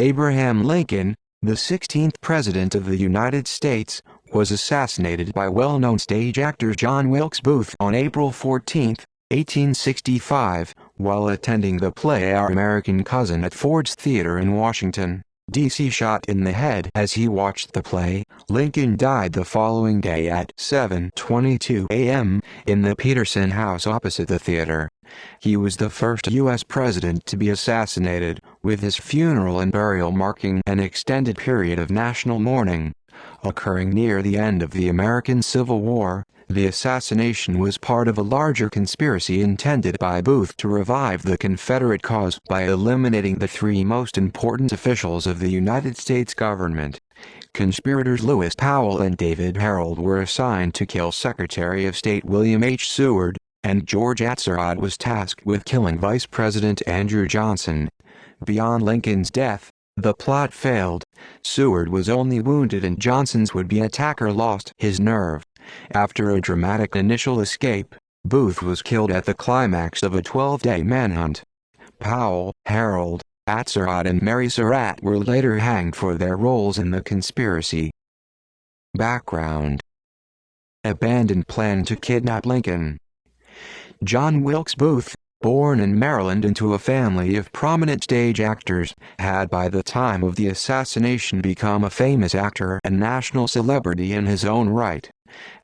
Abraham Lincoln, the 16th President of the United States, was assassinated by well-known stage actor John Wilkes Booth on April 14, 1865, while attending the play Our American Cousin at Ford's Theater in Washington, D.C. Shot in the head as he watched the play, Lincoln died the following day at 7:22 a.m. in the Peterson House opposite the theater. He was the first U.S. president to be assassinated, with his funeral and burial marking an extended period of national mourning. Occurring near the end of the American Civil War, the assassination was part of a larger conspiracy intended by Booth to revive the Confederate cause by eliminating the three most important officials of the United States government. Conspirators Lewis Powell and David Herold were assigned to kill Secretary of State William H. Seward, and George Atzerodt was tasked with killing Vice President Andrew Johnson. Beyond Lincoln's death, the plot failed. Seward was only wounded and Johnson's would-be attacker lost his nerve. After a dramatic initial escape, Booth was killed at the climax of a 12-day manhunt. Powell, Herold, Atzerodt and Mary Surratt were later hanged for their roles in the conspiracy. Background: abandoned plan to kidnap Lincoln. John Wilkes Booth, born in Maryland into a family of prominent stage actors, had by the time of the assassination become a famous actor and national celebrity in his own right.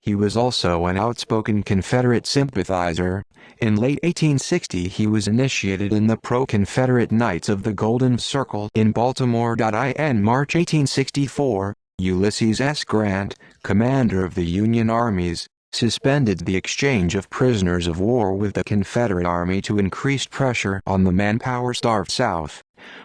He was also an outspoken Confederate sympathizer. In late 1860 he was initiated in the pro-Confederate Knights of the Golden Circle in Baltimore. In March 1864, Ulysses S. Grant, commander of the Union armies, suspended the exchange of prisoners of war with the Confederate Army to increase pressure on the manpower-starved South.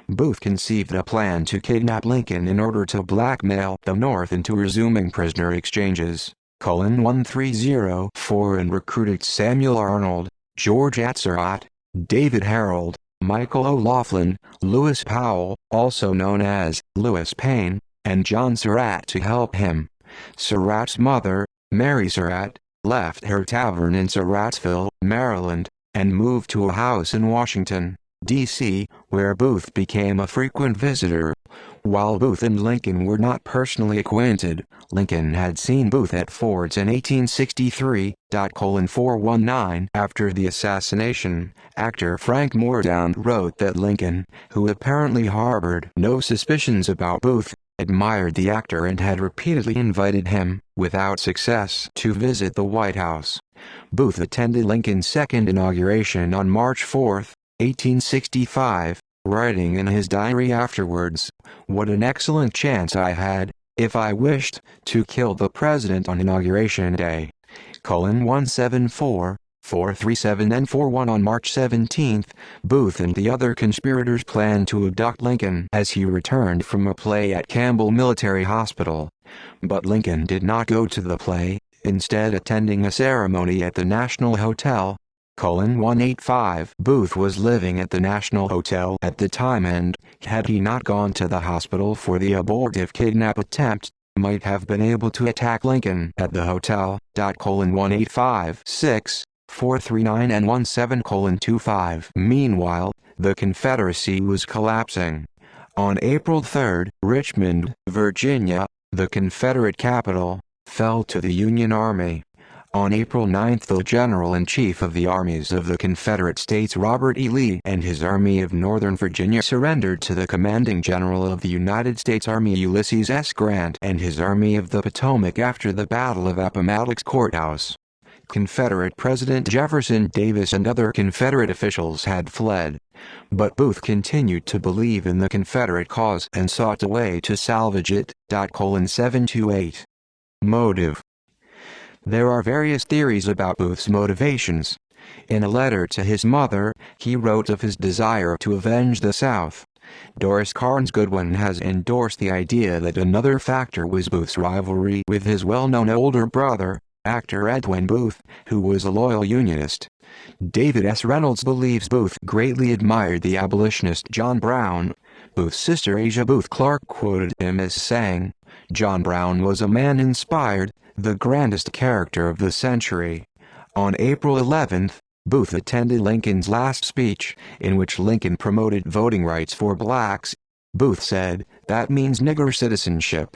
Booth conceived a plan to kidnap Lincoln in order to blackmail the North into resuming prisoner exchanges. 1304 and recruited Samuel Arnold, George Atzerodt, David Herold, Michael O'Laughlin, Lewis Powell, also known as Lewis Payne, and John Surat to help him. Surat's mother, Mary Surat, left her tavern in Surrattsville, Maryland, and moved to a house in Washington, D.C., where Booth became a frequent visitor. While Booth and Lincoln were not personally acquainted, Lincoln had seen Booth at Ford's in 1863. 419 After the assassination, actor Frank Mordaunt wrote that Lincoln, who apparently harbored no suspicions about Booth, admired the actor and had repeatedly invited him, without success, to visit the White House. Booth attended Lincoln's second inauguration on March 4, 1865, writing in his diary afterwards, "What an excellent chance I had, if I wished, to kill the president on Inauguration Day." 174, 437 and 41 On March 17, Booth and the other conspirators planned to abduct Lincoln as he returned from a play at Campbell Military Hospital. But Lincoln did not go to the play, instead attending a ceremony at the National Hotel. 185 Booth was living at the National Hotel at the time and, had he not gone to the hospital for the abortive kidnap attempt, might have been able to attack Lincoln at the hotel. 185 6 439 and 17:25 Meanwhile, the Confederacy was collapsing. On April 3, Richmond, Virginia, the Confederate capital, fell to the Union Army. On April 9 the General-in-Chief of the Armies of the Confederate States Robert E. Lee and his Army of Northern Virginia surrendered to the Commanding General of the United States Army Ulysses S. Grant and his Army of the Potomac after the Battle of Appomattox Courthouse. Confederate President Jefferson Davis and other Confederate officials had fled. But Booth continued to believe in the Confederate cause and sought a way to salvage it. 728 Motive. There are various theories about Booth's motivations. In a letter to his mother, he wrote of his desire to avenge the South. Doris Carnes Goodwin has endorsed the idea that another factor was Booth's rivalry with his well-known older brother, actor Edwin Booth, who was a loyal Unionist. David S. Reynolds believes Booth greatly admired the abolitionist John Brown. Booth's sister Asia Booth Clark quoted him as saying, "John Brown was a man inspired, the grandest character of the century." On April 11, Booth attended Lincoln's last speech, in which Lincoln promoted voting rights for blacks. Booth said, "That means nigger citizenship."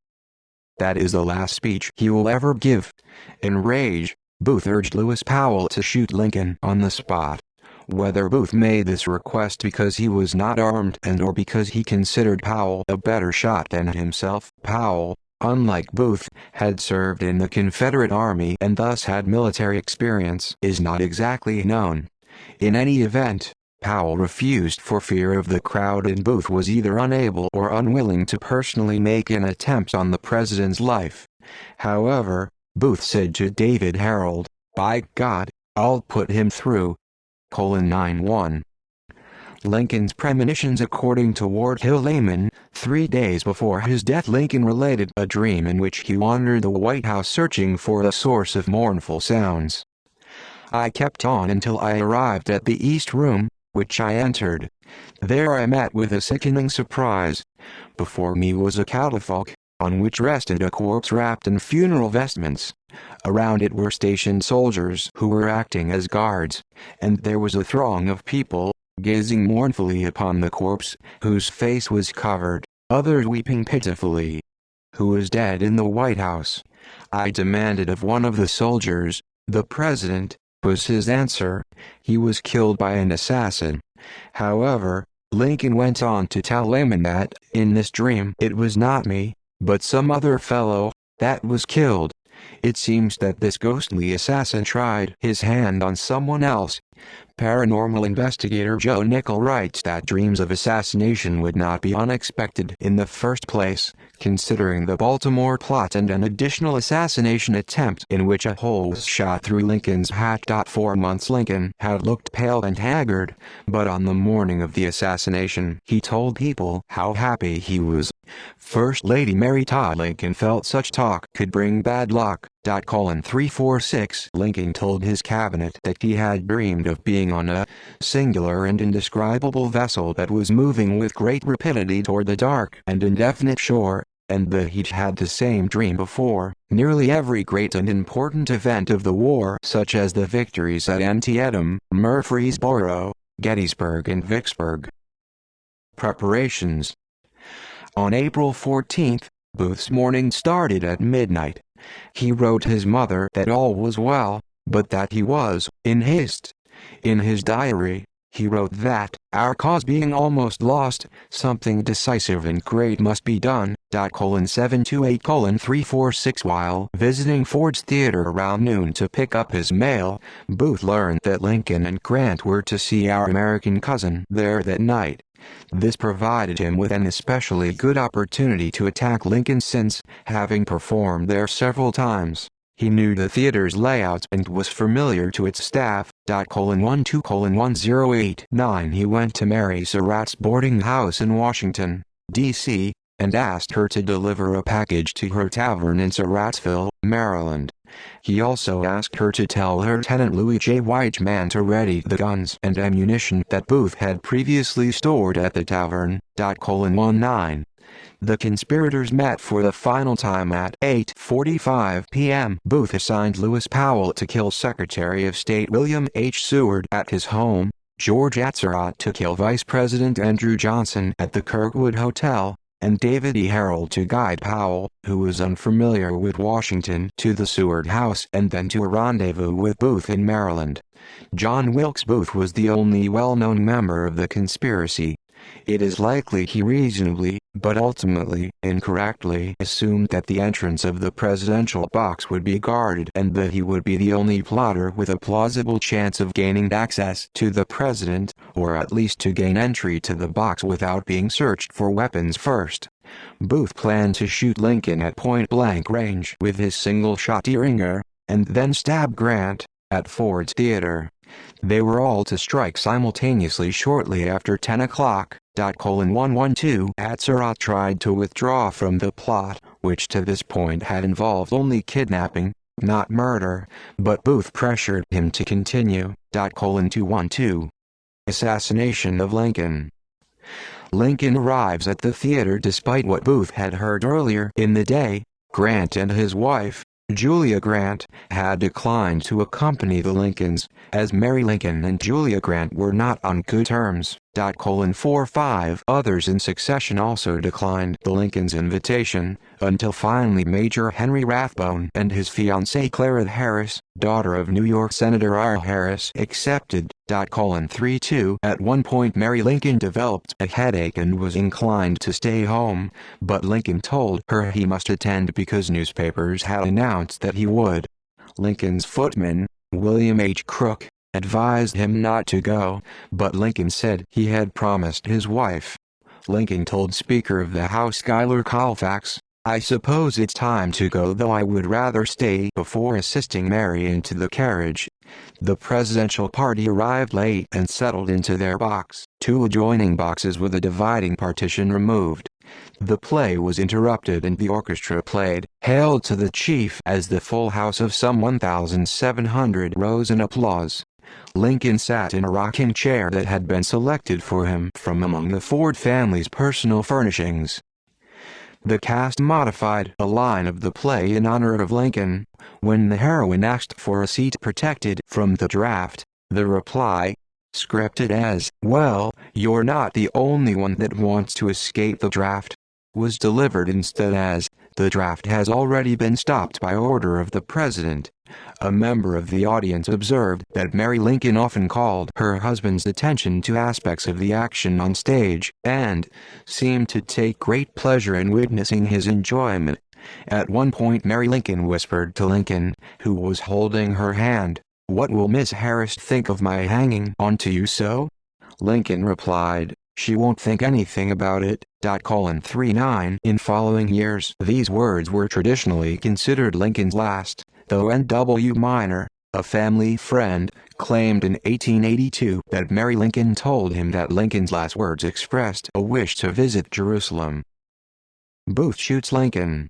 That is the last speech he will ever give. Enraged, Booth urged Lewis Powell to shoot Lincoln on the spot. Whether Booth made this request because he was not armed or because he considered Powell a better shot than himself, Powell, unlike Booth, had served in the Confederate Army and thus had military experience, is not exactly known. In any event, Powell refused for fear of the crowd, and Booth was either unable or unwilling to personally make an attempt on the president's life. However, Booth said to David Harold, "By God, I'll put him through." 9-1. Lincoln's premonitions. According to Ward Hill Layman, 3 days before his death, Lincoln related a dream in which he wandered the White House searching for the source of mournful sounds. "I kept on until I arrived at the East Room, which I entered. There I met with a sickening surprise. Before me was a catafalque, on which rested a corpse wrapped in funeral vestments. Around it were stationed soldiers who were acting as guards, and there was a throng of people, gazing mournfully upon the corpse, whose face was covered, others weeping pitifully. 'Who is dead in the White House?' I demanded of one of the soldiers. 'The President,' was his answer. 'He was killed by an assassin.'" However, Lincoln went on to tell Layman that, in this dream, it was not me, but some other fellow, that was killed. It seems that this ghostly assassin tried his hand on someone else. Paranormal investigator Joe Nickell writes that dreams of assassination would not be unexpected in the first place, considering the Baltimore plot and an additional assassination attempt in which a hole was shot through Lincoln's hat. 4 months Lincoln had looked pale and haggard, but on the morning of the assassination he told people how happy he was. First Lady Mary Todd Lincoln felt such talk could bring bad luck. 346 Lincoln told his cabinet that he had dreamed of being on a singular and indescribable vessel that was moving with great rapidity toward the dark and indefinite shore, and that he'd had the same dream before. Nearly every great and important event of the war, such as the victories at Antietam, Murfreesboro, Gettysburg and Vicksburg. Preparations. On April 14, Booth's morning started at midnight. He wrote his mother that all was well, but that he was in haste. In his diary, he wrote that, "Our cause being almost lost, something decisive and great must be done." 728:346 While visiting Ford's Theater around noon to pick up his mail, Booth learned that Lincoln and Grant were to see our American cousin there that night. This provided him with an especially good opportunity to attack Lincoln since, having performed there several times, he knew the theater's layout and was familiar to its staff. 1-2:1089 He went to Mary Surratt's boarding house in Washington, D.C., and asked her to deliver a package to her tavern in Surrattsville, Maryland. He also asked her to tell Lieutenant Louis J. Weichman to ready the guns and ammunition that Booth had previously stored at the tavern. 19 The conspirators met for the final time at 8:45 p.m. Booth assigned Lewis Powell to kill Secretary of State William H. Seward at his home, George Surat to kill Vice President Andrew Johnson at the Kirkwood Hotel, and David E. Harold to guide Powell, who was unfamiliar with Washington, to the Seward house and then to a rendezvous with Booth in Maryland. John Wilkes Booth was the only well-known member of the conspiracy. It is likely he reasonably, but ultimately incorrectly, assumed that the entrance of the presidential box would be guarded and that he would be the only plotter with a plausible chance of gaining access to the president, or at least to gain entry to the box without being searched for weapons first. Booth planned to shoot Lincoln at point-blank range with his single-shot Derringer, and then stab Grant at Ford's Theater. They were all to strike simultaneously shortly after 10 o'clock. 112 Surat tried to withdraw from the plot, which to this point had involved only kidnapping, not murder, but Booth pressured him to continue. 212 Assassination of Lincoln. Lincoln arrives at the theater despite what Booth had heard earlier in the day. Grant and his wife, Julia Grant had declined to accompany the Lincolns, as Mary Lincoln and Julia Grant were not on good terms. 4 or 5 others in succession also declined the Lincolns' invitation, until finally Major Henry Rathbone and his fiancée Clara Harris, daughter of New York Senator R. Harris, accepted. 3-2 At one point Mary Lincoln developed a headache and was inclined to stay home, but Lincoln told her he must attend because newspapers had announced that he would. Lincoln's footman, William H. Crook, advised him not to go, but Lincoln said he had promised his wife. Lincoln told Speaker of the House Schuyler Colfax, "I suppose it's time to go, though I would rather stay," before assisting Mary into the carriage. The presidential party arrived late and settled into their box, 2 adjoining boxes with a dividing partition removed. The play was interrupted and the orchestra played "Hail to the Chief" as the full house of some 1,700 rose in applause. Lincoln sat in a rocking chair that had been selected for him from among the Ford family's personal furnishings. The cast modified a line of the play in honor of Lincoln. When the heroine asked for a seat protected from the draft, the reply, scripted as, "Well, you're not the only one that wants to escape the draft," was delivered instead as, "The draft has already been stopped by order of the President." A member of the audience observed that Mary Lincoln often called her husband's attention to aspects of the action on stage, and seemed to take great pleasure in witnessing his enjoyment. At one point Mary Lincoln whispered to Lincoln, who was holding her hand, "What will Miss Harris think of my hanging on to you so?" Lincoln replied, "She won't think anything about it." 3-9 In following years these words were traditionally considered Lincoln's last, though N.W. Minor, a family friend, claimed in 1882 that Mary Lincoln told him that Lincoln's last words expressed a wish to visit Jerusalem. Booth shoots Lincoln.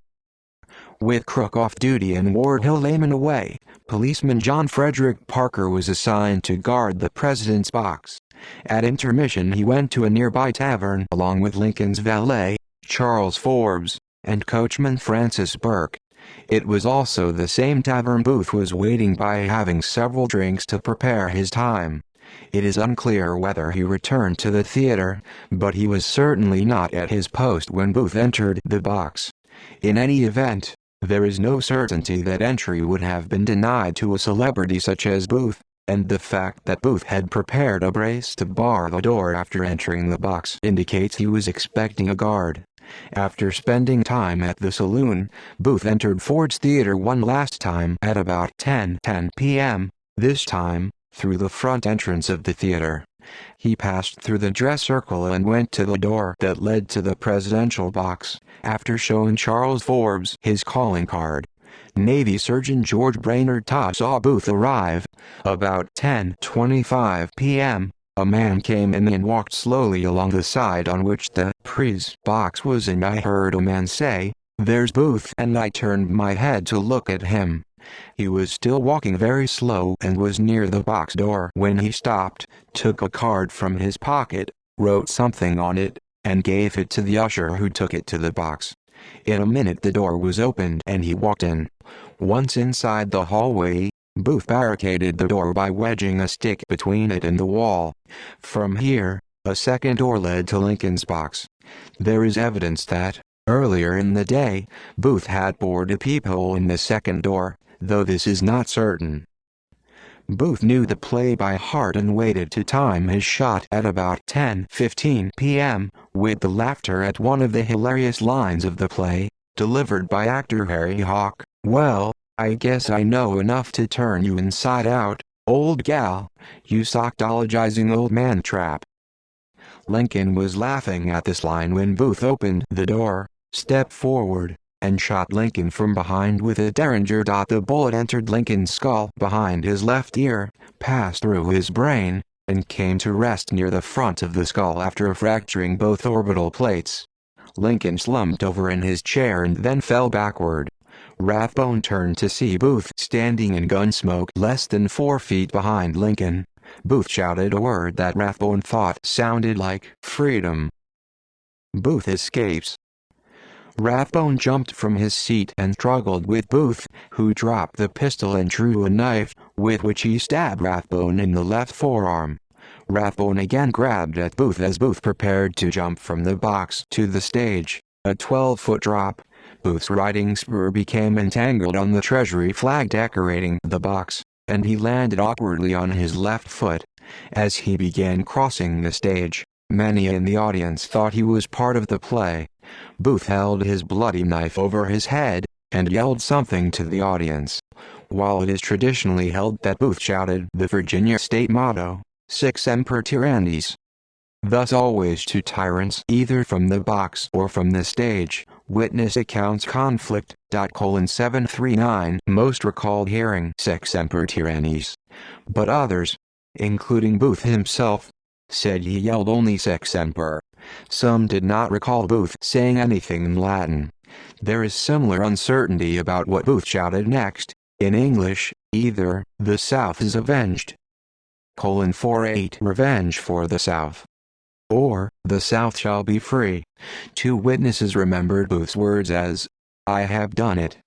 With Crook off duty and Ward Hill Layman away, policeman John Frederick Parker was assigned to guard the president's box. At intermission he went to a nearby tavern along with Lincoln's valet, Charles Forbes, and coachman Francis Burke. It was also the same tavern Booth was waiting by, having several drinks to prepare his time. It is unclear whether he returned to the theater, but he was certainly not at his post when Booth entered the box. In any event, there is no certainty that entry would have been denied to a celebrity such as Booth, and the fact that Booth had prepared a brace to bar the door after entering the box indicates he was expecting a guard. After spending time at the saloon, Booth entered Ford's Theater one last time at about 10:10 p.m., this time, through the front entrance of the theater. He passed through the dress circle and went to the door that led to the presidential box, after showing Charles Forbes his calling card. Navy Surgeon George Brainerd Todd saw Booth arrive. About 10:25 p.m., a man came in and walked slowly along the side on which the prize box was, and I heard a man say, "There's Booth," and I turned my head to look at him. He was still walking very slow and was near the box door when he stopped, took a card from his pocket, wrote something on it, and gave it to the usher, who took it to the box. In a minute the door was opened and he walked in. Once inside the hallway, Booth barricaded the door by wedging a stick between it and the wall. From here, a second door led to Lincoln's box. There is evidence that, earlier in the day, Booth had bored a peephole in the second door, though this is not certain. Booth knew the play by heart and waited to time his shot at about 10:15 p.m., with the laughter at one of the hilarious lines of the play, delivered by actor Harry Hawk. "Well, I guess I know enough to turn you inside out, old gal, you sockdologizing old man trap." Lincoln was laughing at this line when Booth opened the door, stepped forward, and shot Lincoln from behind with a derringer. The bullet entered Lincoln's skull behind his left ear, passed through his brain, and came to rest near the front of the skull after fracturing both orbital plates. Lincoln slumped over in his chair and then fell backward. Rathbone turned to see Booth standing in gun smoke less than 4 feet behind Lincoln. Booth shouted a word that Rathbone thought sounded like "freedom." Booth escapes. Rathbone jumped from his seat and struggled with Booth, who dropped the pistol and drew a knife, with which he stabbed Rathbone in the left forearm. Rathbone again grabbed at Booth as Booth prepared to jump from the box to the stage, a 12-foot drop. Booth's riding spur became entangled on the Treasury flag decorating the box, and he landed awkwardly on his left foot. As he began crossing the stage, many in the audience thought he was part of the play. Booth held his bloody knife over his head, and yelled something to the audience. While it is traditionally held that Booth shouted the Virginia state motto, "Sic semper tyrannis," thus always to tyrants, either from the box or from the stage. Witness accounts conflict. 739 Most recalled hearing "Sic semper tyrannis," but others, including Booth himself, said he yelled only "Sic semper." Some did not recall Booth saying anything in Latin. There is similar uncertainty about what Booth shouted next. In English, either "The South is avenged," 48 Revenge for the South, or "The South shall be free." Two witnesses remembered Booth's words as, "I have done it."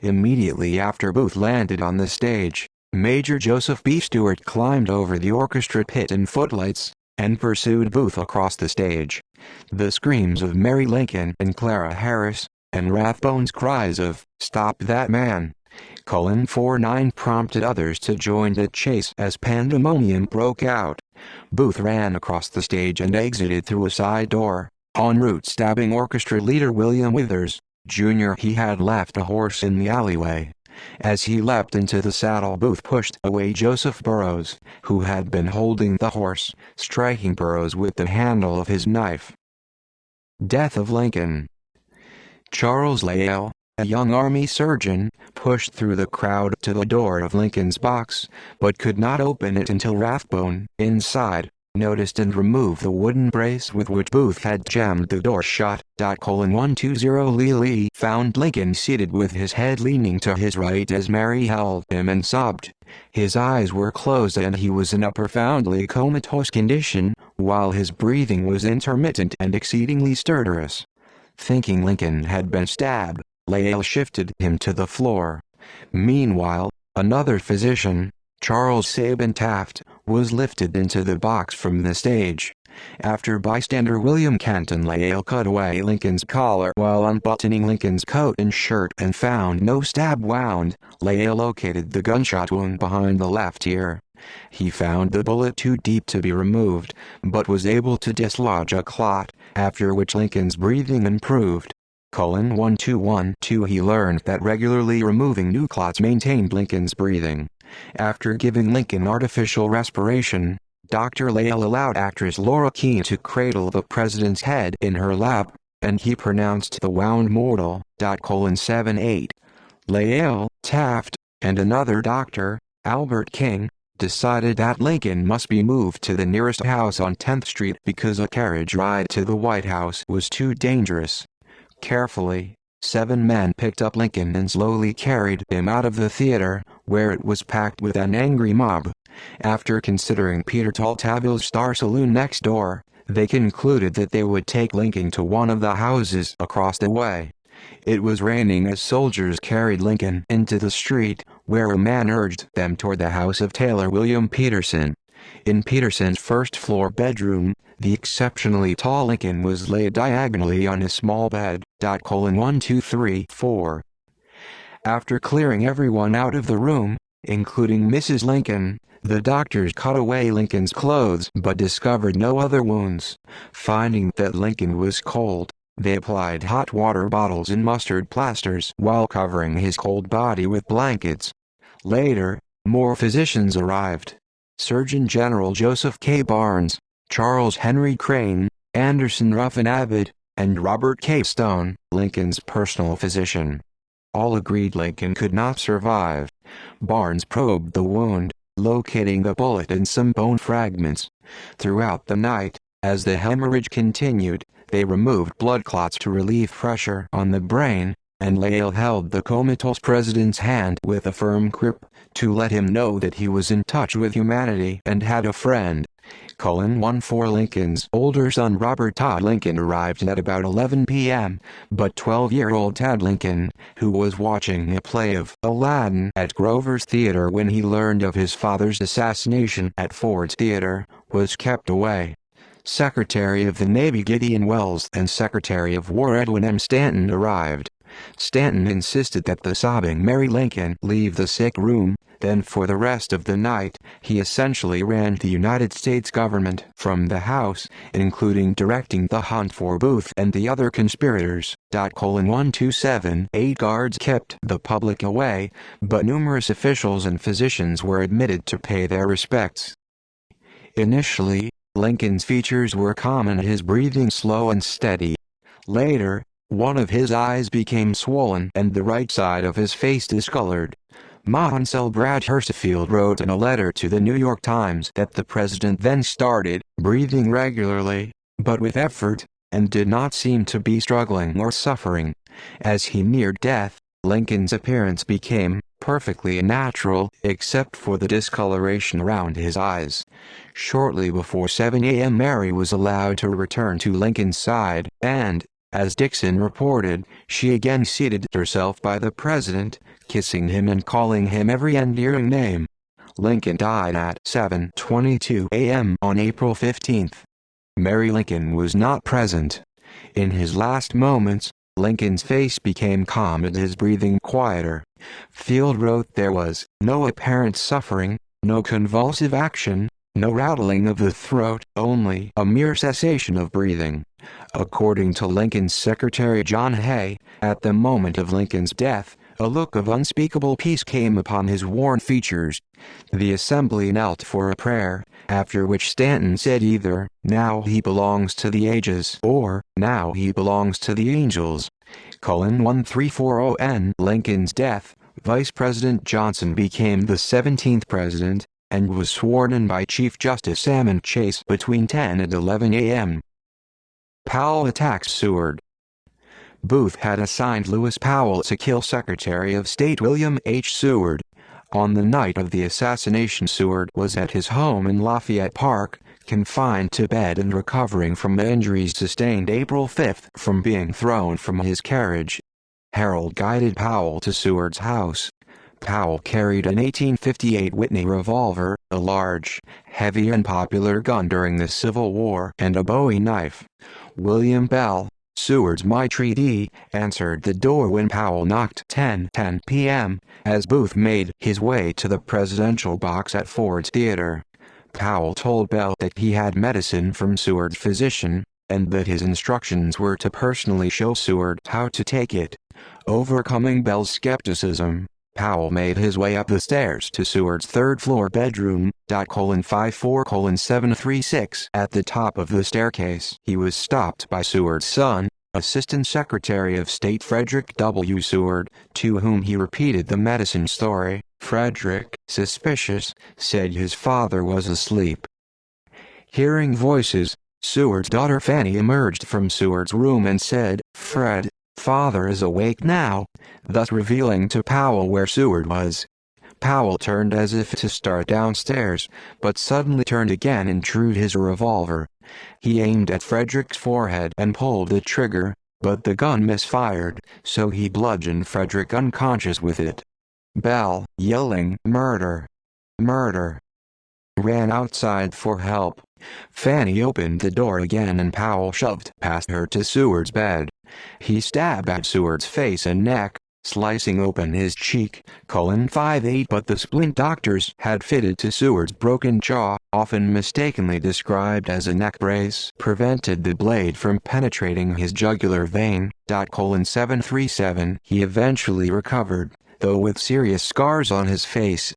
Immediately after Booth landed on the stage, Major Joseph B. Seward climbed over the orchestra pit and footlights, and pursued Booth across the stage. The screams of Mary Lincoln and Clara Harris, and Rathbone's cries of, "Stop that man!" 49 prompted others to join the chase as pandemonium broke out. Booth ran across the stage and exited through a side door, en route stabbing orchestra leader William Withers, Jr. He had left a horse in the alleyway. As he leapt into the saddle, Booth pushed away Joseph Burroughs, who had been holding the horse, striking Burroughs with the handle of his knife. Death of Lincoln. Charles Lyell, a young army surgeon, pushed through the crowd to the door of Lincoln's box, but could not open it until Rathbone, inside, noticed and removed the wooden brace with which Booth had jammed the door shut. 120 Lee found Lincoln seated with his head leaning to his right as Mary held him and sobbed. His eyes were closed and he was in a profoundly comatose condition, while his breathing was intermittent and exceedingly stertorous. Thinking Lincoln had been stabbed, Lyell shifted him to the floor. Meanwhile, another physician, Charles Sabin Taft, was lifted into the box from the stage. After bystander William Canton Lyell cut away Lincoln's collar while unbuttoning Lincoln's coat and shirt and found no stab wound, Lyell located the gunshot wound behind the left ear. He found the bullet too deep to be removed, but was able to dislodge a clot, after which Lincoln's breathing improved. 1212 He learned that regularly removing new clots maintained Lincoln's breathing. After giving Lincoln artificial respiration, Dr. Lyell allowed actress Laura Keene to cradle the president's head in her lap, and he pronounced the wound mortal. 78 Lyell, Taft, and another doctor, Albert King, decided that Lincoln must be moved to the nearest house on 10th Street because a carriage ride to the White House was too dangerous. Carefully, 7 men picked up Lincoln and slowly carried him out of the theater, where it was packed with an angry mob. After considering Peter Taltaville's Star Saloon next door, they concluded that they would take Lincoln to one of the houses across the way. It was raining as soldiers carried Lincoln into the street, where a man urged them toward the house of Taylor William Peterson. In Peterson's first-floor bedroom, the exceptionally tall Lincoln was laid diagonally on his small bed. 1234 After clearing everyone out of the room, including Mrs. Lincoln, the doctors cut away Lincoln's clothes but discovered no other wounds. Finding that Lincoln was cold, they applied hot water bottles and mustard plasters while covering his cold body with blankets. Later, more physicians arrived. Surgeon General Joseph K. Barnes, Charles Henry Crane, Anderson Ruffin Abbott, and Robert K. Stone, Lincoln's personal physician. All agreed Lincoln could not survive. Barnes probed the wound, locating the bullet and some bone fragments. Throughout the night, as the hemorrhage continued, they removed blood clots to relieve pressure on the brain, and Lyell held the comatose president's hand with a firm grip, to let him know that he was in touch with humanity and had a friend. 1. Lincoln's older son Robert Todd Lincoln arrived at about 11 p.m., but 12-year-old Tad Lincoln, who was watching a play of Aladdin at Grover's Theater when he learned of his father's assassination at Ford's Theater, was kept away. Secretary of the Navy Gideon Welles and Secretary of War Edwin M. Stanton arrived. Stanton insisted that the sobbing Mary Lincoln leave the sick room. Then for the rest of the night, he essentially ran the United States government from the House, including directing the hunt for Booth and the other conspirators. 127 8 guards kept the public away, but numerous officials and physicians were admitted to pay their respects. Initially, Lincoln's features were common, his breathing slow and steady. Later, one of his eyes became swollen and the right side of his face discolored. Monsell Brad Hersefield wrote in a letter to the New York Times that the president then started breathing regularly, but with effort, and did not seem to be struggling or suffering. As he neared death, Lincoln's appearance became perfectly natural, except for the discoloration around his eyes. Shortly before 7 a.m. Mary was allowed to return to Lincoln's side, and, as Dixon reported, she again seated herself by the president, kissing him and calling him every endearing name. Lincoln died at 7:22 a.m. on April 15. Mary Lincoln was not present. In his last moments, Lincoln's face became calm and his breathing quieter. Field wrote there was no apparent suffering, no convulsive action, no rattling of the throat, only a mere cessation of breathing. According to Lincoln's secretary John Hay, at the moment of Lincoln's death, a look of unspeakable peace came upon his worn features. The assembly knelt for a prayer, after which Stanton said either, "Now he belongs to the ages," or, "Now he belongs to the angels." 1340 Lincoln's death, Vice President Johnson became the 17th president, and was sworn in by Chief Justice Salmon Chase between 10 and 11 a.m. Powell attacks Seward. Booth had assigned Lewis Powell to kill Secretary of State William H. Seward. On the night of the assassination, Seward was at his home in Lafayette Park, confined to bed and recovering from injuries sustained April 5 from being thrown from his carriage. Harold guided Powell to Seward's house. Powell carried an 1858 Whitney revolver, a large, heavy and popular gun during the Civil War, and a Bowie knife. William Bell, Seward's maitre d', answered the door when Powell knocked. 10:10 p.m., as Booth made his way to the presidential box at Ford's Theater. Powell told Bell that he had medicine from Seward's physician, and that his instructions were to personally show Seward how to take it. Overcoming Bell's skepticism, Powell made his way up the stairs to Seward's third-floor bedroom. 54:736 At the top of the staircase, he was stopped by Seward's son, Assistant Secretary of State Frederick W. Seward, to whom he repeated the medicine story. Frederick, suspicious, said his father was asleep. Hearing voices, Seward's daughter Fanny emerged from Seward's room and said, "Fred, father is awake now," thus revealing to Powell where Seward was. Powell turned as if to start downstairs, but suddenly turned again and drew his revolver. He aimed at Frederick's forehead and pulled the trigger, but the gun misfired, so he bludgeoned Frederick unconscious with it. Bell, yelling "Murder! Murder!" ran outside for help. Fanny opened the door again and Powell shoved past her to Seward's bed. He stabbed at Seward's face and neck, slicing open his cheek. 58 But the splint doctors had fitted to Seward's broken jaw, often mistakenly described as a neck brace, prevented the blade from penetrating his jugular vein. 737 He eventually recovered, though with serious scars on his face.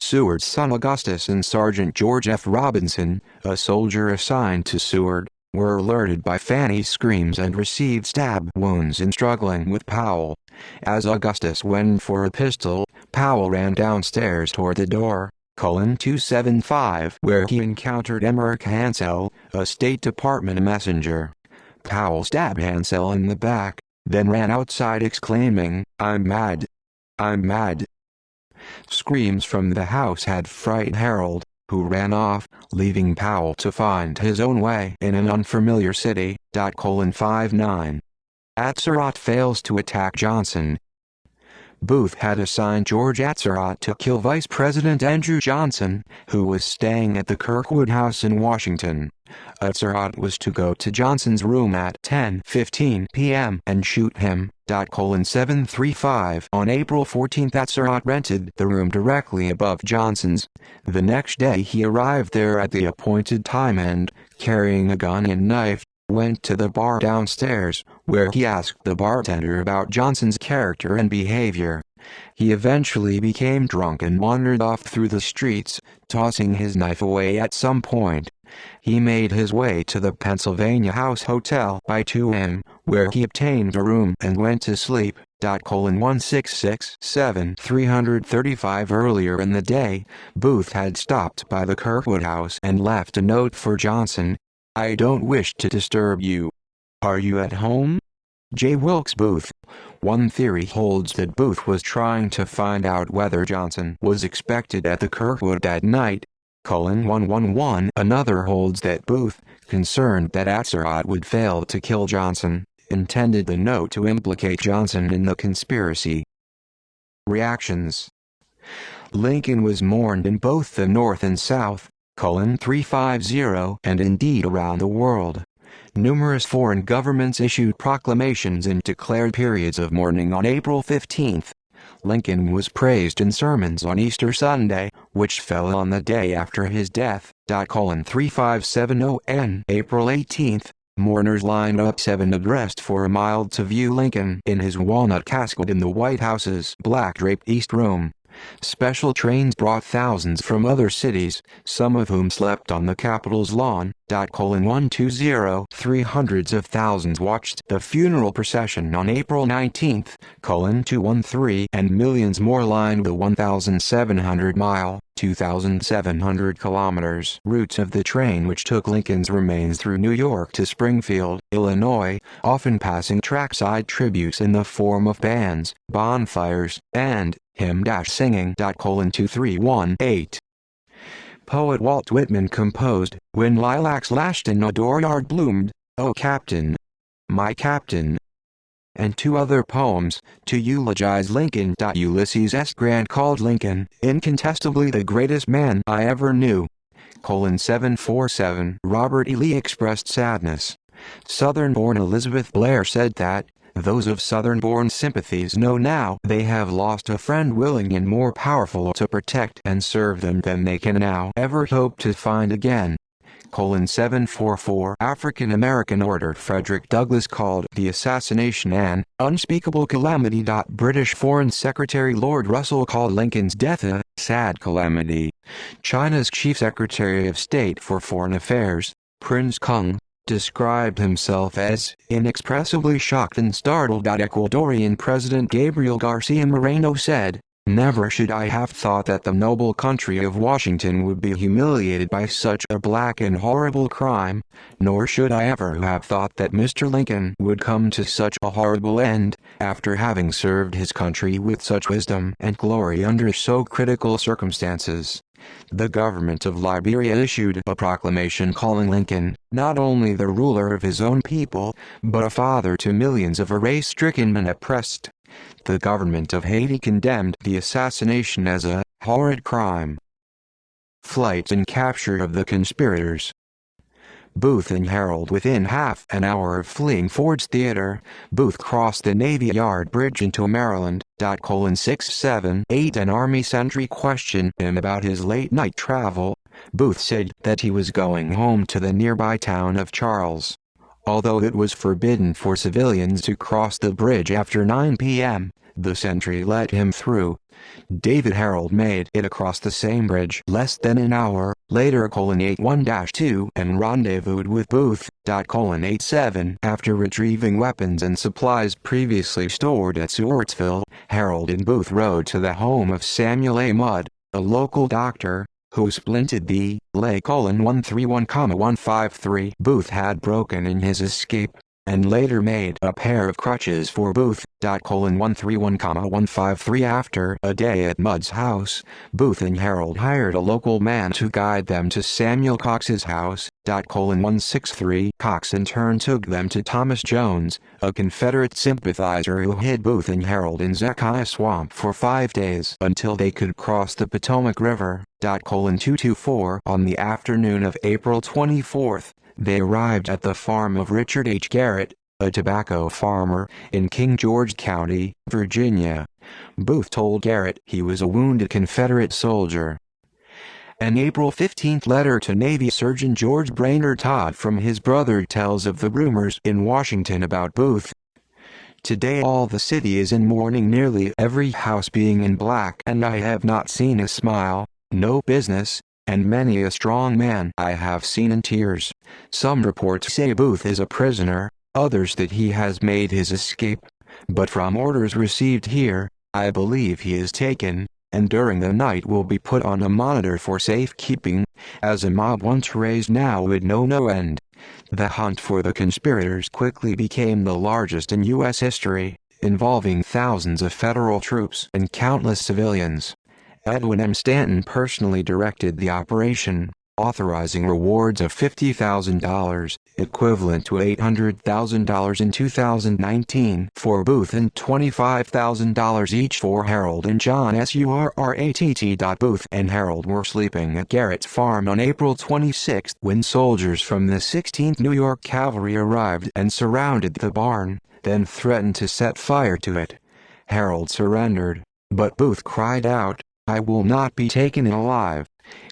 Seward's son Augustus and Sergeant George F. Robinson, a soldier assigned to Seward, were alerted by Fanny's screams and received stab wounds in struggling with Powell. As Augustus went for a pistol, Powell ran downstairs toward the door. 275 where he encountered Emmerich Hansel, a State Department messenger. Powell stabbed Hansel in the back, then ran outside exclaiming, "I'm mad! I'm mad!" Screams from the house had frightened Harold. who ran off, leaving Powell to find his own way in an unfamiliar city. 59. Surat fails to attack Johnson. Booth had assigned George Surat to kill Vice President Andrew Johnson, who was staying at the Kirkwood House in Washington. Surat was to go to Johnson's room at 10:15 p.m. and shoot him. 735. On April 14, Surat rented the room directly above Johnson's. The next day he arrived there at the appointed time and, carrying a gun and knife, went to the bar downstairs, where he asked the bartender about Johnson's character and behavior. He eventually became drunk and wandered off through the streets, tossing his knife away at some point. He made his way to the Pennsylvania House Hotel by 2 a.m., where he obtained a room and went to sleep. 1667 335. Earlier in the day, Booth had stopped by the Kirkwood House and left a note for Johnson. "I don't wish to disturb you. Are you at home?" J. Wilkes Booth. One theory holds that Booth was trying to find out whether Johnson was expected at the Kirkwood that night. 111. Another holds that Booth, concerned that Surat would fail to kill Johnson, intended the note to implicate Johnson in the conspiracy. Reactions. Lincoln was mourned in both the North and South, 350, and indeed around the world. Numerous foreign governments issued proclamations and declared periods of mourning on April 15. Lincoln was praised in sermons on Easter Sunday, which fell on the day after his death. 3570. On April 18, mourners lined up 7 abreast for a mile to view Lincoln in his walnut casket in the White House's black-draped East Room. Special trains brought thousands from other cities, some of whom slept on the Capitol's lawn. 120. 300s of thousands watched the funeral procession on April 19, 213, and millions more lined the 1,700-mile, 2,700 kilometers route of the train which took Lincoln's remains through New York to Springfield, Illinois, often passing trackside tributes in the form of bands, bonfires, and hymn-singing. 2318. Poet Walt Whitman composed, "When lilacs lashed and a dooryard bloomed, O Captain, my Captain," and 2 other poems, to eulogize Lincoln. Ulysses S. Grant called Lincoln, "incontestably the greatest man I ever knew." 747. Robert E. Lee expressed sadness. Southern-born Elizabeth Blair said that, "Those of Southern-born sympathies know now they have lost a friend willing and more powerful to protect and serve them than they can now ever hope to find again." 744. African-American orator Frederick Douglass called the assassination an unspeakable calamity. British Foreign Secretary Lord Russell called Lincoln's death a sad calamity. China's Chief Secretary of State for Foreign Affairs, Prince Kung, described himself as inexpressibly shocked and startled. Ecuadorian President Gabriel Garcia Moreno said, "Never should I have thought that the noble country of Washington would be humiliated by such a black and horrible crime, nor should I ever have thought that Mr. Lincoln would come to such a horrible end, after having served his country with such wisdom and glory under so critical circumstances." The government of Liberia issued a proclamation calling Lincoln, not only the ruler of his own people, but a father to millions of race-stricken and oppressed. The government of Haiti condemned the assassination as a horrid crime. Flight and capture of the conspirators. Booth and Harold. Within half an hour of fleeing Ford's Theater, Booth crossed the Navy Yard Bridge into Maryland. 678. An Army sentry questioned him about his late-night travel. Booth said that he was going home to the nearby town of Charles. Although it was forbidden for civilians to cross the bridge after 9 p.m., the sentry let him through. David Harold made it across the same bridge less than an hour later. 81-2 and rendezvoused with Booth. 87. After retrieving weapons and supplies previously stored at Stewartsville, Harold and Booth rode to the home of Samuel A. Mudd, a local doctor, who splinted the leg. 131,153. Booth had broken in his escape, and later made a pair of crutches for Booth. 131,153 After a day at Mudd's house, Booth and Harold hired a local man to guide them to Samuel Cox's house. 163 Cox in turn took them to Thomas Jones, a Confederate sympathizer who hid Booth and Harold in Zekiah Swamp for 5 days until they could cross the Potomac River. 224 On the afternoon of April 24, they arrived at the farm of Richard H. Garrett, a tobacco farmer, in King George County, Virginia. Booth told Garrett he was a wounded Confederate soldier. An April 15 letter to Navy Surgeon George Brainerd Todd from his brother tells of the rumors in Washington about Booth. Today all the city is in mourning, nearly every house being in black, and I have not seen a smile, no business, and many a strong man I have seen in tears. Some reports say Booth is a prisoner, others that he has made his escape, but from orders received here, I believe he is taken, and during the night will be put on a monitor for safekeeping, as a mob once raised now would know no end. The hunt for the conspirators quickly became the largest in U.S. history, involving thousands of federal troops and countless civilians. Edwin M. Stanton personally directed the operation, authorizing rewards of $50,000, equivalent to $800,000 in 2019, for Booth and $25,000 each for Harold and John Surat. Booth and Harold were sleeping at Garrett's farm on April 26 when soldiers from the 16th New York Cavalry arrived and surrounded the barn, then threatened to set fire to it. Harold surrendered, but Booth cried out, "I will not be taken alive."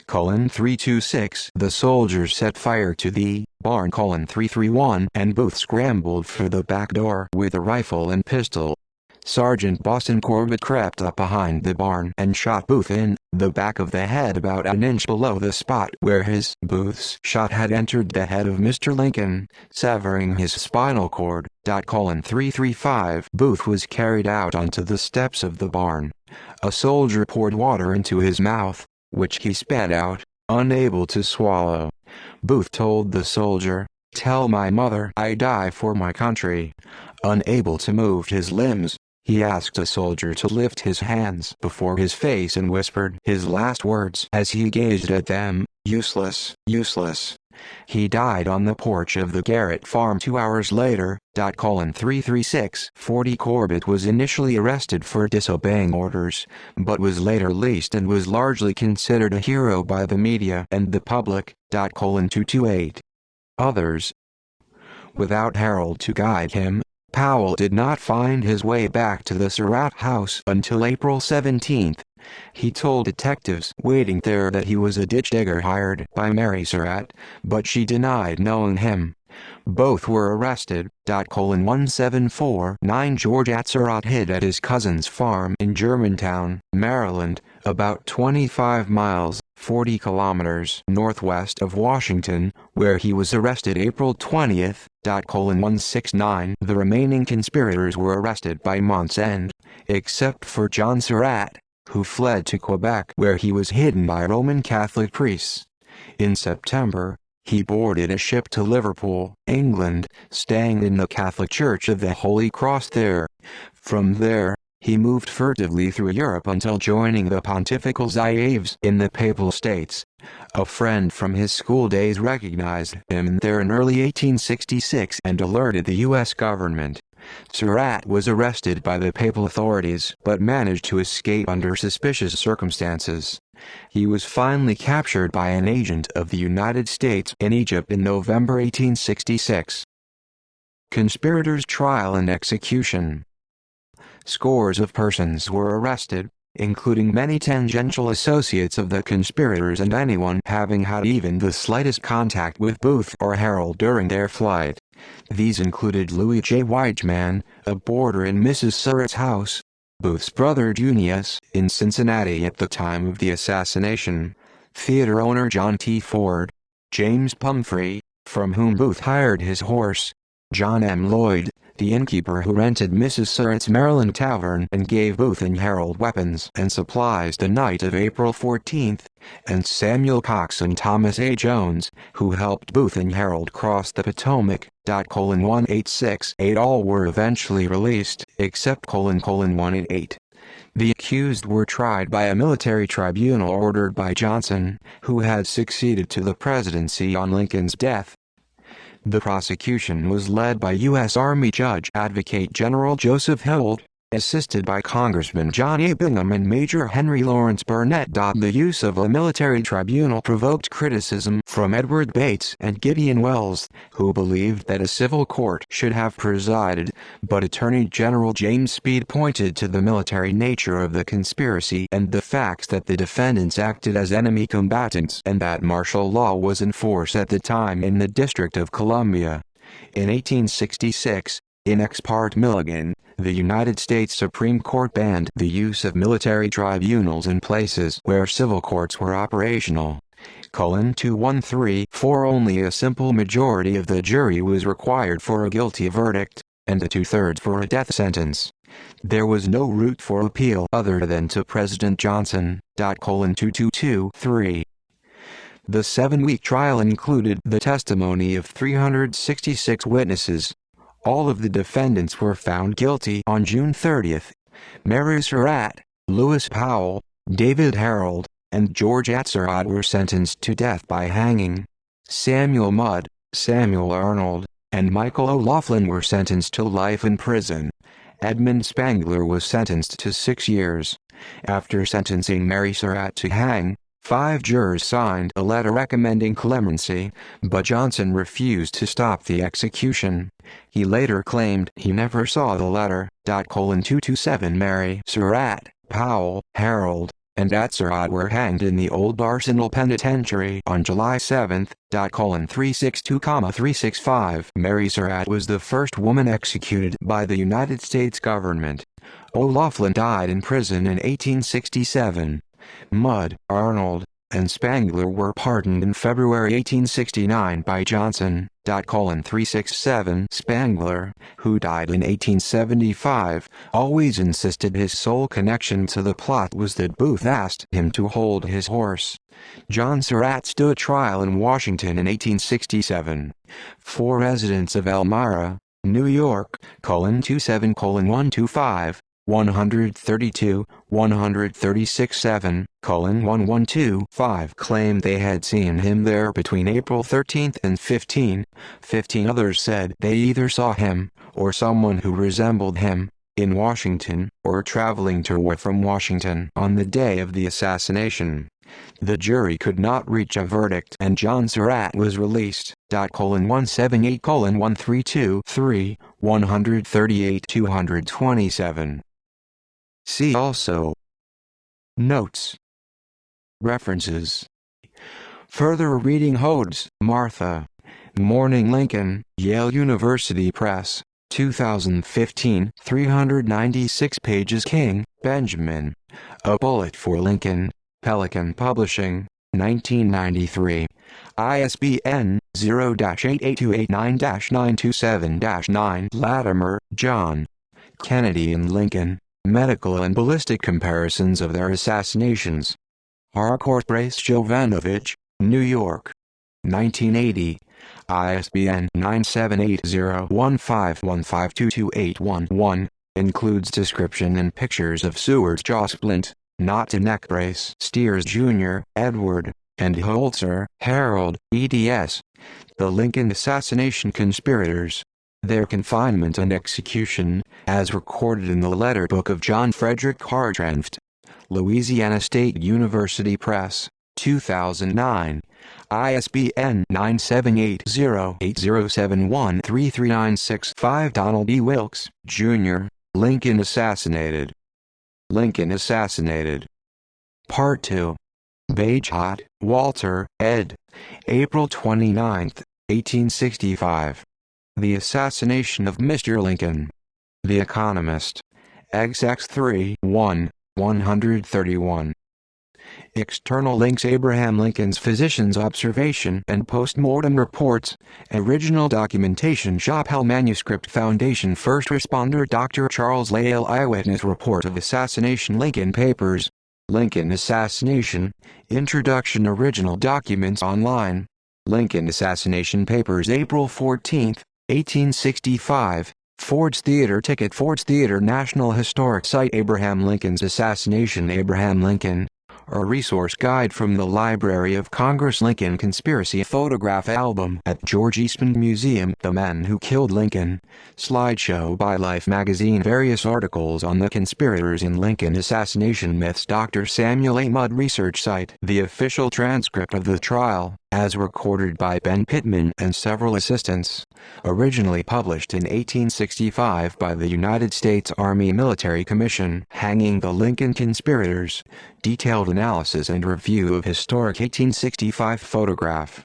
326 The soldiers set fire to the barn. 331 and Booth scrambled for the back door with a rifle and pistol. Sergeant Boston Corbett crept up behind the barn and shot Booth in the back of the head about an inch below the spot where Booth's shot had entered the head of Mr. Lincoln, severing his spinal cord. 335 Booth was carried out onto the steps of the barn. A soldier poured water into his mouth, which he spat out, unable to swallow. Booth told the soldier, "Tell my mother I die for my country." Unable to move his limbs, he asked a soldier to lift his hands before his face and whispered his last words as he gazed at them, "Useless, useless." He died on the porch of the Garrett farm 2 hours later. 336 40 Corbett was initially arrested for disobeying orders, but was later released and was largely considered a hero by the media and the public. 228 Others. Without Harold to guide him, Powell did not find his way back to the Surat house until April 17. He told detectives waiting there that he was a ditch digger hired by Mary Surat, but she denied knowing him. Both were arrested. 174-9 George Surat hid at his cousin's farm in Germantown, Maryland, about 25 miles, 40 kilometers northwest of Washington, where he was arrested April 20. 169 The remaining conspirators were arrested by month's end, except for John Surat, who fled to Quebec where he was hidden by Roman Catholic priests. In September, he boarded a ship to Liverpool, England, staying in the Catholic Church of the Holy Cross there. From there, he moved furtively through Europe until joining the Pontifical Zouaves in the Papal States. A friend from his school days recognized him there in early 1866 and alerted the U.S. government. Surat was arrested by the papal authorities but managed to escape under suspicious circumstances. He was finally captured by an agent of the United States in Egypt in November 1866. Conspirators' trial and execution. Scores of persons were arrested, including many tangential associates of the conspirators and anyone having had even the slightest contact with Booth or Harold during their flight. These included Louis J. Weichman, a boarder in Mrs. Surat's house, Booth's brother Junius, in Cincinnati at the time of the assassination, theater owner John T. Ford, James Pumphrey, from whom Booth hired his horse, John M. Lloyd, the innkeeper who rented Mrs. Surat's Maryland tavern and gave Booth and Harold weapons and supplies the night of April 14, and Samuel Cox and Thomas A. Jones, who helped Booth and Harold cross the Potomac. 1868 all were eventually released, except 188. The accused were tried by a military tribunal ordered by Johnson, who had succeeded to the presidency on Lincoln's death. The prosecution was led by U.S. Army Judge Advocate General Joseph Holt, assisted by Congressman John A. Bingham and Major Henry Lawrence Burnett. The use of a military tribunal provoked criticism from Edward Bates and Gideon Welles, who believed that a civil court should have presided, but Attorney General James Speed pointed to the military nature of the conspiracy and the facts that the defendants acted as enemy combatants and that martial law was in force at the time in the District of Columbia. In 1866, in Ex parte Milligan, the United States Supreme Court banned the use of military tribunals in places where civil courts were operational. 213 For only a simple majority of the jury was required for a guilty verdict, and a two-thirds for a death sentence. There was no route for appeal other than to President Johnson. 2223 The 7-week trial included the testimony of 366 witnesses. All of the defendants were found guilty on June 30. Mary Surat, Lewis Powell, David Harold, and George Atzerodt were sentenced to death by hanging. Samuel Mudd, Samuel Arnold, and Michael O'Laughlin were sentenced to life in prison. Edmund Spangler was sentenced to 6 years. After sentencing Mary Surat to hang, 5 jurors signed a letter recommending clemency, but Johnson refused to stop the execution. He later claimed he never saw the letter. 227 Mary Surat, Powell, Harold, and Atzerodt were hanged in the Old Arsenal Penitentiary on July 7. 362,365 Mary Surat was the first woman executed by the United States government. O'Laughlin died in prison in 1867. Mudd, Arnold, and Spangler were pardoned in February 1869 by Johnson. 367 Spangler, who died in 1875, always insisted his sole connection to the plot was that Booth asked him to hold his horse. John Surat stood trial in Washington in 1867. 4 residents of Elmira, New York, 27:125, 132, 136-7, 112-5 claimed they had seen him there between April 13 and 15. 15 others said they either saw him, or someone who resembled him, in Washington, or traveling to or from Washington on the day of the assassination. The jury could not reach a verdict and John Surat was released. 178:132-3, 138-227. See also: Notes. References. Further reading: Hodes, Martha. Morning Lincoln, Yale University Press, 2015, 396 pages. King, Benjamin. A Bullet for Lincoln, Pelican Publishing, 1993. ISBN 0-88289-927-9. Latimer, John. Kennedy and Lincoln, Medical and Ballistic Comparisons of Their Assassinations. Harcourt Brace Jovanovich, New York. 1980. ISBN 978-0-15152281-1. Includes description and pictures of Seward's jaw splint, not a neck brace. Steers Jr., Edward, and Holzer, Harold, eds. The Lincoln Assassination Conspirators. Their Confinement and Execution, as recorded in the Letter Book of John Frederick Hartranft. Louisiana State University Press, 2009. ISBN 978-0-8071-3396-5. Donald E. Wilkes, Jr., Lincoln Assassinated. Lincoln Assassinated. Part 2. Bagehot, Walter, ed. April 29, 1865. The Assassination of Mr. Lincoln. The Economist. XX3 1, 131. External links: Abraham Lincoln's Physician's Observation and Postmortem Reports. Original documentation: Chappell Manuscript Foundation. First Responder Dr. Charles Lale Eyewitness Report of Assassination. Lincoln Papers. Lincoln Assassination, Introduction. Original documents online. Lincoln Assassination Papers, April 14, 1865. Ford's Theater ticket. Ford's Theater. National Historic Site. Abraham Lincoln's Assassination. Abraham Lincoln. A resource guide from the Library of Congress. Lincoln Conspiracy Photograph Album at George Eastman Museum. The Men Who Killed Lincoln. Slideshow by Life magazine. Various articles on the conspirators in Lincoln Assassination myths. Dr. Samuel A. Mudd Research Site. The official transcript of the trial, as recorded by Ben Pittman and several assistants. Originally published in 1865 by the United States Army Military Commission. Hanging the Lincoln Conspirators. Detailed analysis and review of historic 1865 photograph.